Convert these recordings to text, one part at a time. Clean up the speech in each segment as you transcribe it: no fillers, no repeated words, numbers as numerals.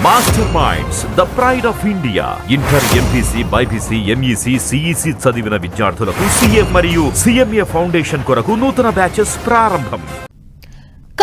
Master minds, the pride of India. Inter, MPC, BiPC, MEC, CEC చదివిన విద్యార్థులకు CA మరియు CMA foundation కొరకు నూతన బ్యాచెస్ ప్రారంభం.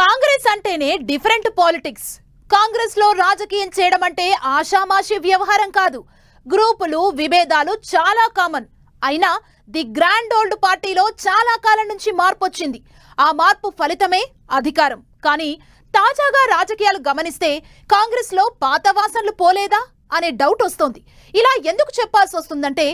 కాంగ్రెస్ అంటేనే డిఫరెంట్ పాలిటిక్స్. కాంగ్రెస్ లో రాజకీయం చేయడం అంటే ఆషామాషి వ్యవహారం కాదు. గ్రూపులు, విభేదాలు చాలా కామన్. అయినా ది గ్రాండ్ ఓల్డ్ పార్టీలో చాలా కాలం నుంచి మార్పు వచ్చింది. ఆ మార్పు ఫలితమే అధికారం. కానీ తాజాగా రాజకీయాలు గమనిస్తే కాంగ్రెస్ లో పాత వాసనలు పోలేదా అనే డౌట్ వస్తోంది. ఇలా ఎందుకు చెప్పాల్సి వస్తుందంటే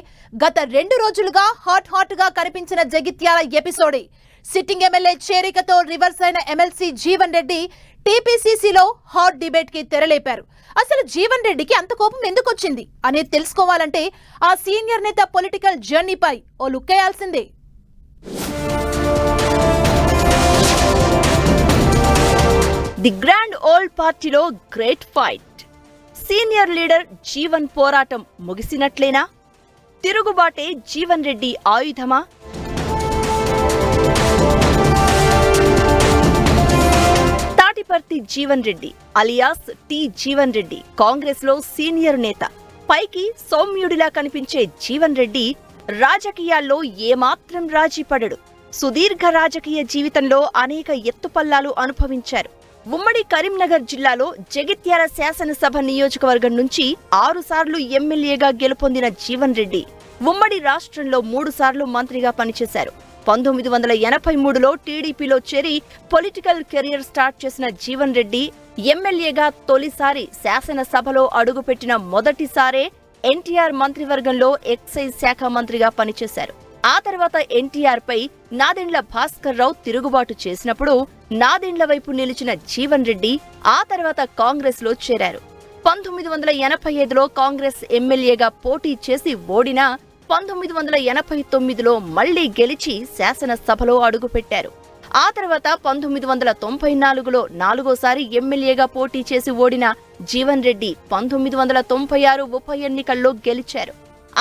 గత 2 రోజులుగా హాట్ గా కనిపించిన జగిత్యాల ఎపిసోడే. సిట్టింగ్ ఎమ్మెల్యే చేరికతో రివర్స్ అయిన ఎమ్మెల్సీ జీవన్ రెడ్డి టీపీసీసీలో హాట్ డిబేట్ కి తెరలేపారు. అసలు జీవన్ రెడ్డికి అంత కోపం ఎందుకు వచ్చింది అనేది తెలుసుకోవాలంటే ఆ సీనియర్ నేత పొలిటికల్ జర్నీపై ఓ లుక్కేయాల్సిందే. ది గ్రాండ్ ఓల్డ్ పార్టీలో great fight. Senior leader Jeevan పోరాటం ముగిసినట్లేనా? తిరుగుబాటే జీవన్ రెడ్డి ఆయుధమా? తాటిపర్తి జీవన్ రెడ్డి అలియాస్ టి జీవన్ రెడ్డి కాంగ్రెస్ లో సీనియర్ నేత. పైకి సౌమ్యుడిలా కనిపించే జీవన్ రెడ్డి రాజకీయాల్లో ఏమాత్రం రాజీ పడడు. సుదీర్ఘ రాజకీయ జీవితంలో అనేక ఎత్తుపల్లాలు అనుభవించారు. ఉమ్మడి కరీంనగర్ జిల్లాలో జగిత్యాల శాసనసభ నియోజకవర్గం నుంచి 6 సార్లు ఎమ్మెల్యేగా గెలుపొందిన జీవన్ రెడ్డి ఉమ్మడి రాష్ట్రంలో 3 సార్లు మంత్రిగా పనిచేశారు. 1983లో టీడీపీలో చేరి పొలిటికల్ కెరియర్ స్టార్ట్ చేసిన జీవన్ రెడ్డి ఎమ్మెల్యేగా తొలిసారి శాసనసభలో అడుగుపెట్టిన మొదటిసారే ఎన్టీఆర్ మంత్రివర్గంలో ఎక్సైజ్ శాఖ మంత్రిగా పనిచేశారు. ఆ తర్వాత ఎన్టీఆర్ పై నాదెండ్ల భాస్కర్ రావు తిరుగుబాటు చేసినప్పుడు నాదెండ్ల వైపు నిలిచిన జీవన్ రెడ్డి ఆ తర్వాత కాంగ్రెస్ లో చేరారు. 1985లో కాంగ్రెస్ ఎమ్మెల్యేగా పోటీ చేసి ఓడినా 1989లో మళ్లీ గెలిచి శాసనసభలో అడుగుపెట్టారు. ఆ తర్వాత 1994లో 4వసారి ఎమ్మెల్యేగా పోటీ చేసి ఓడిన జీవన్ రెడ్డి 1996 ఉప ఎన్నికల్లో గెలిచారు.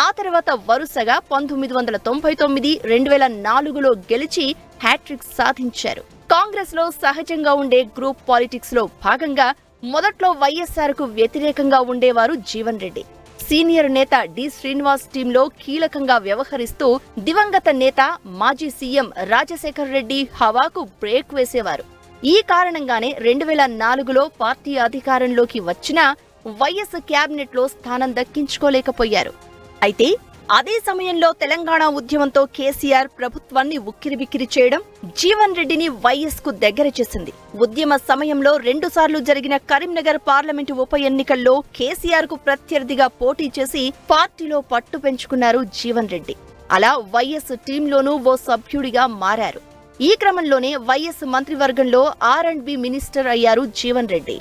ఆ తర్వాత వరుసగా 1999, 2004లో గెలిచి హ్యాట్రిక్ సాధించారు. కాంగ్రెస్ లో సహజంగా ఉండే గ్రూప్ పాలిటిక్స్ లో భాగంగా మొదట్లో వైఎస్ఆర్ కు వ్యతిరేకంగా ఉండేవారు జీవన్ రెడ్డి. సీనియర్ నేత డి శ్రీనివాస్ టీంలో కీలకంగా వ్యవహరిస్తూ దివంగత నేత మాజీ సీఎం రాజశేఖర్ రెడ్డి హవాకు బ్రేక్ వేసేవారు. ఈ కారణంగానే 2004లో పార్టీ అధికారంలోకి వచ్చినా వైఎస్ క్యాబినెట్ లో స్థానం దక్కించుకోలేకపోయారు. అయితే అదే సమయంలో తెలంగాణ ఉద్యమంతో కేసీఆర్ ప్రభుత్వాన్ని ఉక్కిరిబిక్కిరి చేయడం జీవన్ రెడ్డిని వైఎస్ కు దగ్గర చేసింది. ఉద్యమ సమయంలో 2 సార్లు జరిగిన కరీంనగర్ పార్లమెంటు ఉప ఎన్నికల్లో కేసీఆర్ కు ప్రత్యర్థిగా పోటీ చేసి పార్టీలో పట్టు పెంచుకున్నారు జీవన్ రెడ్డి. అలా వైఎస్ టీంలోనూ ఓ సభ్యుడిగా మారారు. ఈ క్రమంలోనే వైఎస్ మంత్రివర్గంలో R&B మినిస్టర్ అయ్యారు జీవన్ రెడ్డి.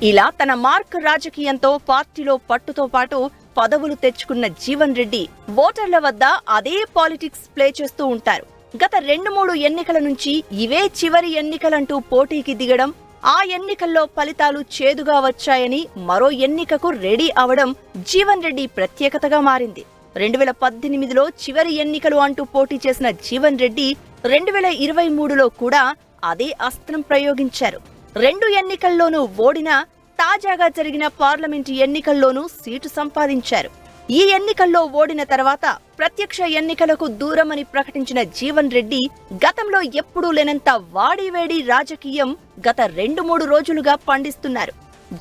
ఇలా తన మార్క్ రాజకీయంతో పార్టీలో పట్టుతో పాటు పదవులు తెచ్చుకున్న జీవన్ రెడ్డి ఓటర్ల వద్ద అదే పాలిటిక్స్ ప్లే చేస్తూ ఉంటారు. గత 2-3 ఎన్నికల నుంచి ఇవే చివరి ఎన్నికలంటూ పోటీకి దిగడం, ఆ ఎన్నికల్లో ఫలితాలు చేదుగా వచ్చాయని మరో ఎన్నికకు రెడీ అవడం జీవన్ రెడ్డి ప్రత్యేకతగా మారింది. 2018లో చివరి ఎన్నికలు అంటూ పోటీ చేసిన జీవన్ రెడ్డి 2023లో కూడా అదే అస్త్రం ప్రయోగించారు. 2 ఎన్నికల్లోనూ ఓడినా తాజాగా జరిగిన పార్లమెంటు ఎన్నికల్లోనూ సీటు సంపాదించారు. ఈ ఎన్నికల్లో ఓడిన తర్వాత ప్రత్యక్ష ఎన్నికలకు దూరమని ప్రకటించిన జీవన్ రెడ్డి గతంలో ఎప్పుడూ లేనంత వాడివేడి రాజకీయం గత 2-3 రోజులుగా పండిస్తున్నారు.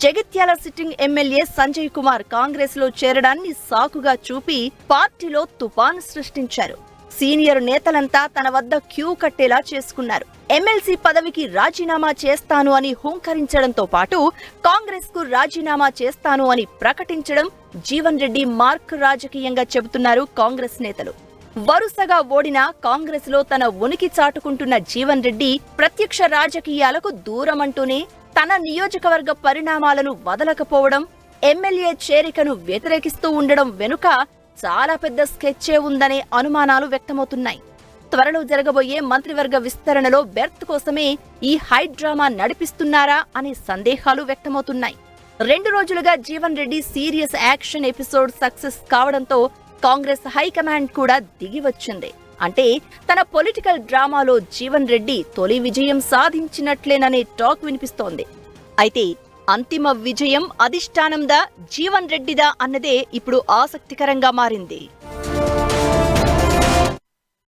జగిత్యాల సిట్టింగ్ ఎమ్మెల్యే సంజయ్ కుమార్ కాంగ్రెస్ లో చేరడాన్ని సాకుగా చూపి పార్టీలో తుఫాను సృష్టించారు. సీనియర్ నేతలంతా తన వద్ద క్యూ కట్టేలా చేసుకున్నారు. ఎమ్మెల్సీ పదవికి రాజీనామా చేస్తాను అని హుంకరించడంతో పాటు కాంగ్రెస్ కు రాజీనామా చేస్తాను అని ప్రకటించడం జీవన్ రెడ్డి మార్క్ రాజకీయంగా చెబుతున్నారు కాంగ్రెస్ నేతలు. వరుసగా ఓడిన కాంగ్రెస్ లో తన ఉనికి చాటుకుంటున్న జీవన్ రెడ్డి ప్రత్యక్ష రాజకీయాలకు దూరమంటూనే తన నియోజకవర్గ పరిణామాలను వదలకపోవడం, ఎమ్మెల్యే చేరికను వ్యతిరేకిస్తూ ఉండడం వెనుక చాలా పెద్ద స్కెచ్చే ఉందనే అనుమానాలు వ్యక్తమవుతున్నాయి. త్వరలో జరగబోయే మంత్రివర్గ విస్తరణలో బెర్త్ కోసమే ఈ హై డ్రామా నడిపిస్తున్నారా అనే సందేహాలు వ్యక్తమవుతున్నాయి. 2 రోజులుగా Jeevan Reddy serious action episode success కావడంతో కాంగ్రెస్ హైకమాండ్ కూడా దిగివచ్చింది. అంటే తన పొలిటికల్ డ్రామాలో జీవన్ రెడ్డి తొలి విజయం సాధించినట్లేననే టాక్ వినిపిస్తోంది. అయితే అంతిమ విజయం అధిష్టానందా జీవన్ రెడ్డిదా అన్నదే ఇప్పుడు ఆసక్తికరంగా మారింది.